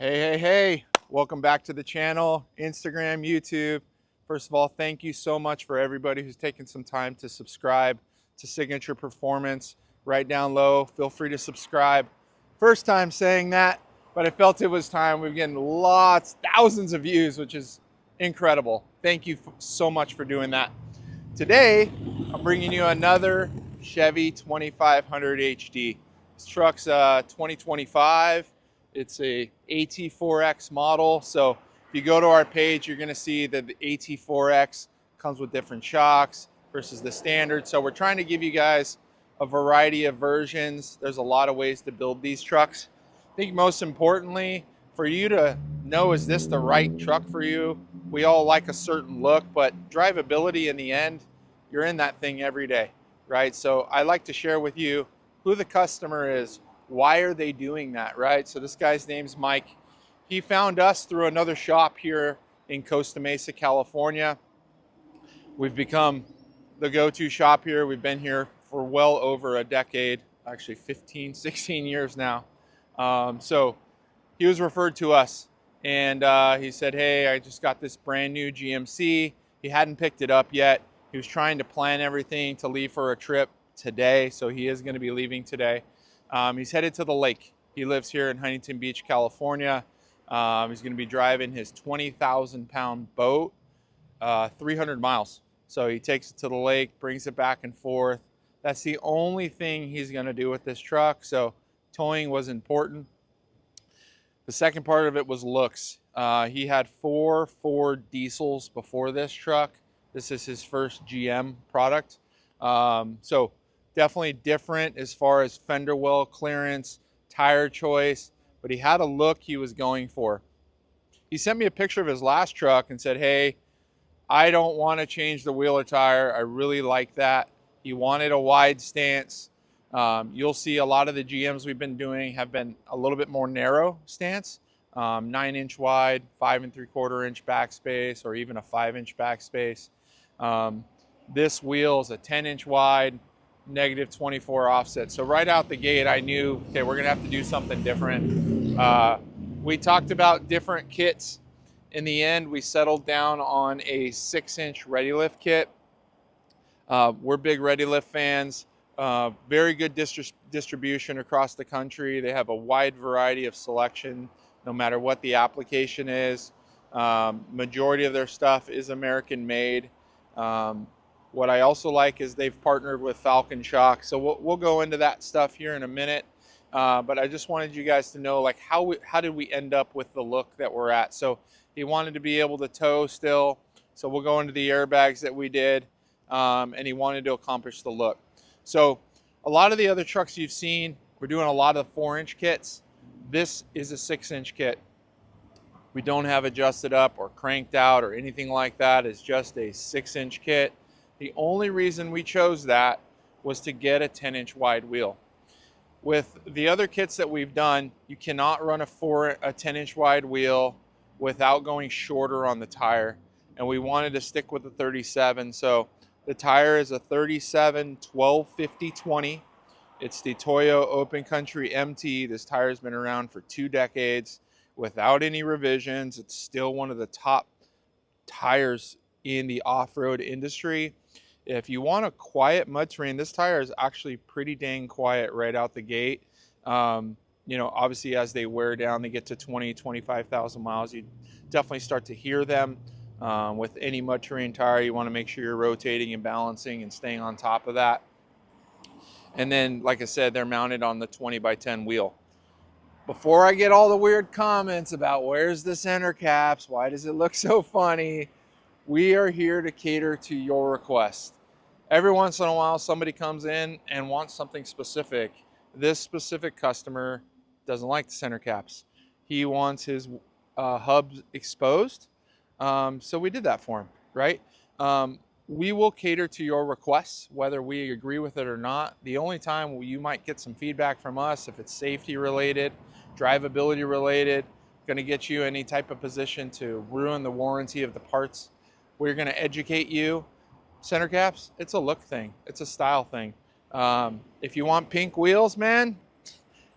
Hey, welcome back to the channel, Instagram, YouTube. First of all, thank you so much for everybody who's taken some time to subscribe to Signature Performance. Right down low, feel free to subscribe. First time saying that, but I felt it was time. We've getting lots, thousands of views, which is incredible. Thank you so much for doing that. Today, I'm bringing you another Chevy 2500 HD. This truck's 2025. It's a AT4X model. So if you go to our page, you're gonna see that the AT4X comes with different shocks versus the standard. So we're trying to give you guys a variety of versions. There's a lot of ways to build these trucks. I think most importantly, for you to know, is this the right truck for you? We all like a certain look, but drivability in the end, you're in that thing every day, right? So I like to share with you who the customer is. Why are they doing that, right? So this guy's name's Mike. He found us through another shop here in Costa Mesa, California. We've become the go-to shop here. We've been here for well over a decade, actually 15, 16 years now. So he was referred to us, and he said, hey, I just got this brand new GMC. He hadn't picked it up yet. He was trying to plan everything to leave for a trip today, so he is going to be leaving today. He's headed to the lake. He lives here in Huntington Beach, California. He's going to be driving his 20,000-pound boat 300 miles. So he takes it to the lake, brings it back and forth. That's the only thing he's going to do with this truck. So towing was important. The second part of it was looks. He had 4 Ford diesels before this truck. This is his first GM product. So definitely different as far as fender well clearance, tire choice, but he had a look he was going for. He sent me a picture of his last truck and said, hey, I don't want to change the wheel or tire. I really like that. He wanted a wide stance. You'll see a lot of the GMs we've been doing have been a little bit more narrow stance, 9-inch wide, 5 3/4-inch backspace, or even a 5-inch backspace. This wheel is a 10-inch wide, -24 offset. So right out the gate, I knew, okay, we're gonna have to do something different. We talked about different kits. In the end, we settled down on a 6-inch ReadyLift kit. We're big ReadyLift fans. Very good distribution across the country. They have a wide variety of selection, no matter what the application is. Majority of their stuff is American made. What I also like is they've partnered with Falcon Shock. So we'll go into that stuff here in a minute. But I just wanted you guys to know, like, how did we end up with the look that we're at. So he wanted to be able to tow still. So we'll go into the airbags that we did. And he wanted to accomplish the look. So a lot of the other trucks you've seen, we're doing a lot of 4-inch kits. This is a 6-inch kit. We don't have adjusted up or cranked out or anything like that. It's just a 6-inch kit. The only reason we chose that was to get a 10-inch wide wheel. With the other kits that we've done, you cannot run a 10-inch wide wheel without going shorter on the tire. And we wanted to stick with the 37. So the tire is a 37 1250/20. It's the Toyo Open Country MT. This tire has been around for 2 decades without any revisions. It's still one of the top tires in the off-road industry. If you want a quiet mud terrain, this tire is actually pretty dang quiet right out the gate. You know, obviously as they wear down, they get to 20, 25,000 miles, you definitely start to hear them. With any mud terrain tire, you want to make sure you're rotating and balancing and staying on top of that. And then, like I said, they're mounted on the 20x10 wheel. Before I get all the weird comments about where's the center caps, why does it look so funny, we are here to cater to your request. Every once in a while, somebody comes in and wants something specific. This specific customer doesn't like the center caps. He wants his hubs exposed. So we did that for him, right? We will cater to your requests, whether we agree with it or not. The only time you might get some feedback from us, if it's safety related, drivability related, going to get you any type of position to ruin the warranty of the parts, we're going to educate you. Center caps, it's a look thing. It's a style thing. If you want pink wheels, man,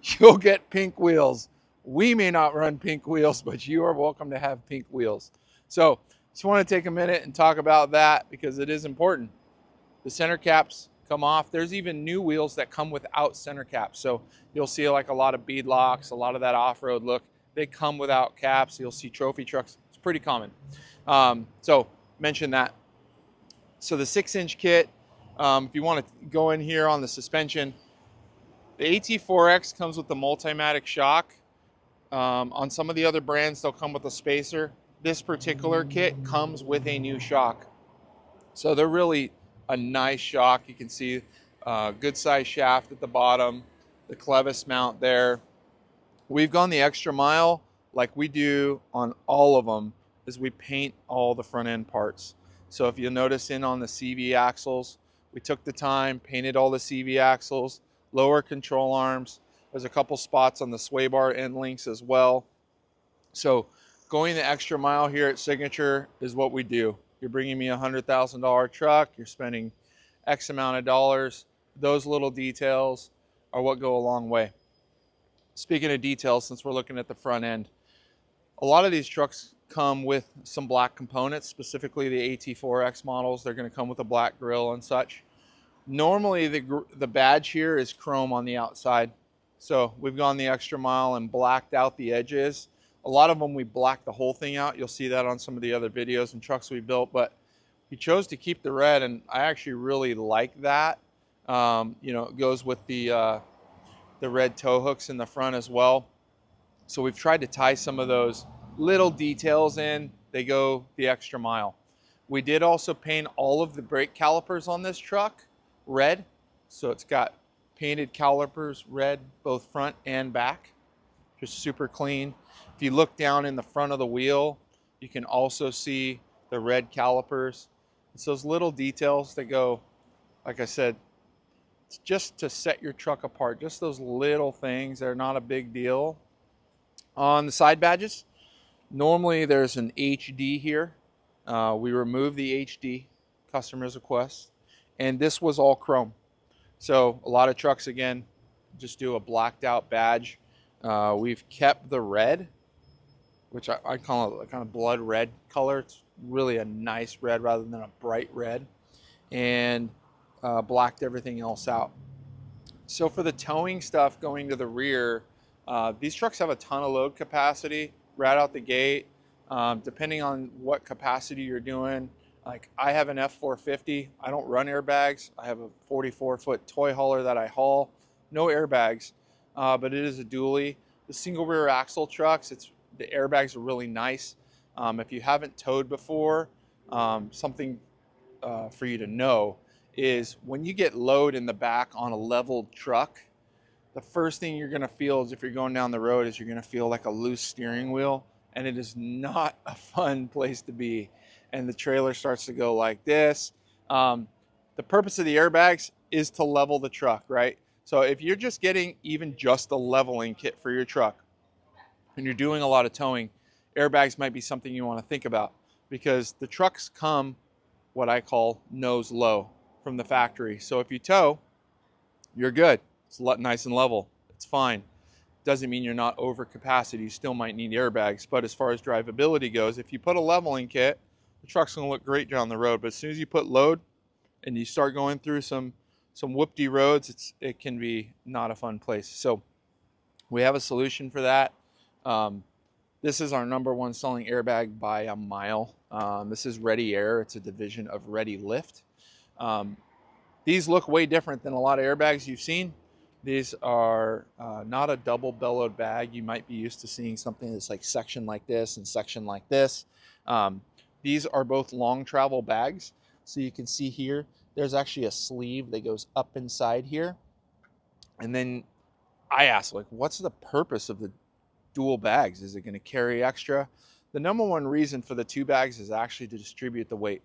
you'll get pink wheels. We may not run pink wheels, but you are welcome to have pink wheels. So just want to take a minute and talk about that because it is important. The center caps come off. There's even new wheels that come without center caps. So you'll see like a lot of bead locks, a lot of that off-road look. They come without caps. You'll see trophy trucks. It's pretty common. So mention that. So the 6-inch kit, if you want to go in here on the suspension, the AT4X comes with the Multimatic shock. On some of the other brands, they'll come with a spacer. This particular kit comes with a new shock. So they're really a nice shock. You can see good size shaft at the bottom, the clevis mount there. We've gone the extra mile like we do on all of them is we paint all the front end parts. So if you'll notice in on the CV axles, we took the time, painted all the CV axles, lower control arms. There's a couple spots on the sway bar end links as well. So going the extra mile here at Signature is what we do. You're bringing me a $100,000 truck, you're spending X amount of dollars. Those little details are what go a long way. Speaking of details, since we're looking at the front end, a lot of these trucks come with some black components, specifically the AT4X models. They're going to come with a black grille and such. Normally the badge here is chrome on the outside. So we've gone the extra mile and blacked out the edges. A lot of them we blacked the whole thing out. You'll see that on some of the other videos and trucks we built, but we chose to keep the red, and I actually really like that. You know, it goes with the red tow hooks in the front as well. So we've tried to tie some of those little details in. They go the extra mile. We did also paint all of the brake calipers on this truck red. So it's got painted calipers red, both front and back. Just super clean. If you look down in the front of the wheel, you can also see the red calipers. It's those little details that go, like I said, it's just to set your truck apart. Just those little things. They're not a big deal. On the side badges, normally there's an HD here. We removed the HD, customer's request, and this was all chrome. So a lot of trucks, again, just do a blacked out badge. We've kept the red, which I call it a kind of blood red color. It's really a nice red rather than a bright red, and blacked everything else out. So for the towing stuff going to the rear, these trucks have a ton of load capacity right out the gate. Depending on what capacity you're doing, like I have an F450. I don't run airbags. I have a 44-foot toy hauler that I haul. No airbags, but it is a dually. The single rear axle trucks, the airbags are really nice. If you haven't towed before, something for you to know is when you get load in the back on a leveled truck, the first thing you're going to feel is if you're going down the road is you're going to feel like a loose steering wheel, and it is not a fun place to be. And the trailer starts to go like this. The purpose of the airbags is to level the truck, right? So if you're just getting even just a leveling kit for your truck and you're doing a lot of towing, airbags might be something you want to think about, because the trucks come what I call nose low from the factory. So if you tow, you're good. It's nice and level. It's fine. Doesn't mean you're not over capacity. You still might need airbags. But as far as drivability goes, if you put a leveling kit, the truck's going to look great down the road. But as soon as you put load and you start going through some whoop-de roads, it can be not a fun place. So we have a solution for that. This is our #1 selling airbag by a mile. This is Ready Air. It's a division of Ready Lift. These look way different than a lot of airbags you've seen. These are not a double bellowed bag. You might be used to seeing something that's like sectioned like this and sectioned like this. These are both long travel bags. So you can see here, there's actually a sleeve that goes up inside here. And then I asked, like, what's the purpose of the dual bags? Is it going to carry extra? The #1 reason for the 2 bags is actually to distribute the weight.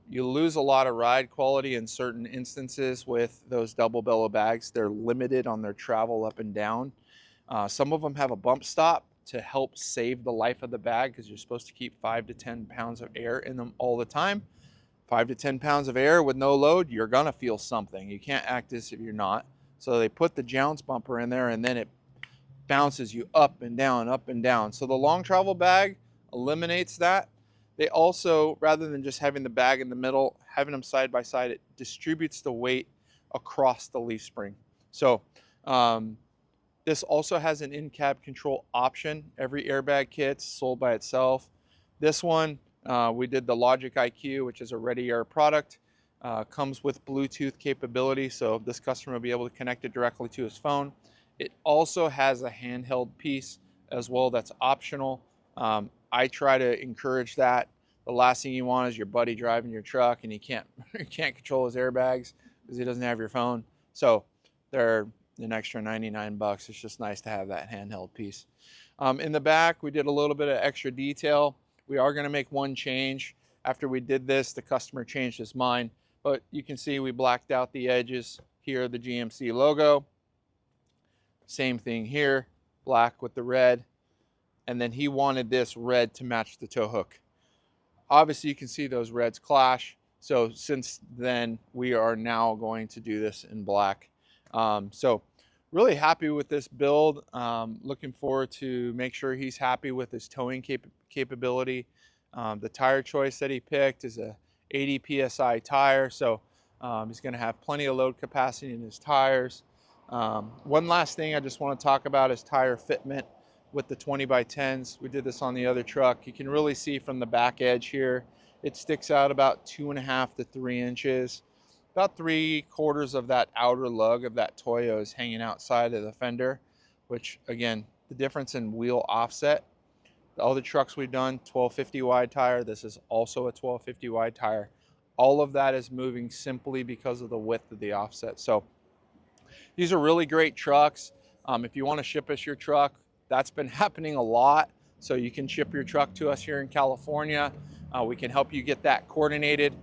You lose a lot of ride quality in certain instances with those double bellow bags. They're limited on their travel up and down. Some of them have a bump stop to help save the life of the bag, because you're supposed to keep 5 to 10 pounds of air in them all the time. 5 to 10 pounds of air with no load, you're gonna feel something. You can't act as if you're not. So they put the jounce bumper in there, and then it bounces you up and down, up and down. So the long travel bag eliminates that. They also, rather than just having the bag in the middle, having them side by side, it distributes the weight across the leaf spring. So this also has an in-cab control option. Every airbag kit's sold by itself. This one, we did the Logic IQ, which is a Ready Air product. Comes with Bluetooth capability, so this customer will be able to connect it directly to his phone. It also has a handheld piece as well that's optional. I try to encourage that. The last thing you want is your buddy driving your truck and he can't control his airbags because he doesn't have your phone. So they're an extra 99 bucks. It's just nice to have that handheld piece. In the back, we did a little bit of extra detail. We are going to make one change. After we did this, the customer changed his mind, but you can see we blacked out the edges here, the GMC logo. Same thing here, black with the red. And then he wanted this red to match the tow hook. Obviously you can see those reds clash. So since then, we are now going to do this in black. So really happy with this build. Looking forward to make sure he's happy with his towing capability. The tire choice that he picked is a 80 PSI tire. So he's gonna have plenty of load capacity in his tires. One last thing I just want to talk about is tire fitment with the 20x10s. We did this on the other truck. You can really see from the back edge here, it sticks out about 2.5 to 3 inches. About 3/4 of that outer lug of that Toyo is hanging outside of the fender, which again, the difference in wheel offset. The other trucks we've done, 1250 wide tire. This is also a 1250 wide tire. All of that is moving simply because of the width of the offset. So these are really great trucks. If you want to ship us your truck, that's been happening a lot. So you can ship your truck to us here in California. We can help you get that coordinated.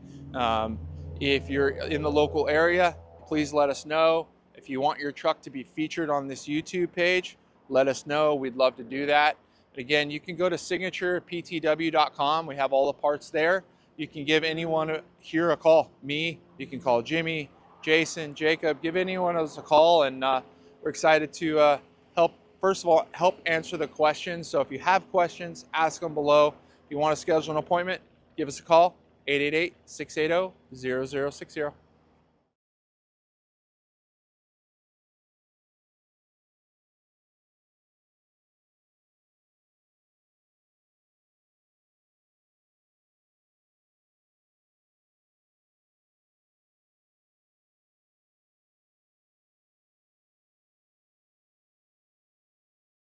If you're in the local area, please let us know. If you want your truck to be featured on this YouTube page, let us know. We'd love to do that. Again, you can go to signatureptw.com. We have all the parts there. You can give anyone here a call. Me, you can call Jimmy, Jason, Jacob, give anyone of us a call, and we're excited to help, first of all, help answer the questions. So if you have questions, ask them below. If you want to schedule an appointment, give us a call, 888-680-0060.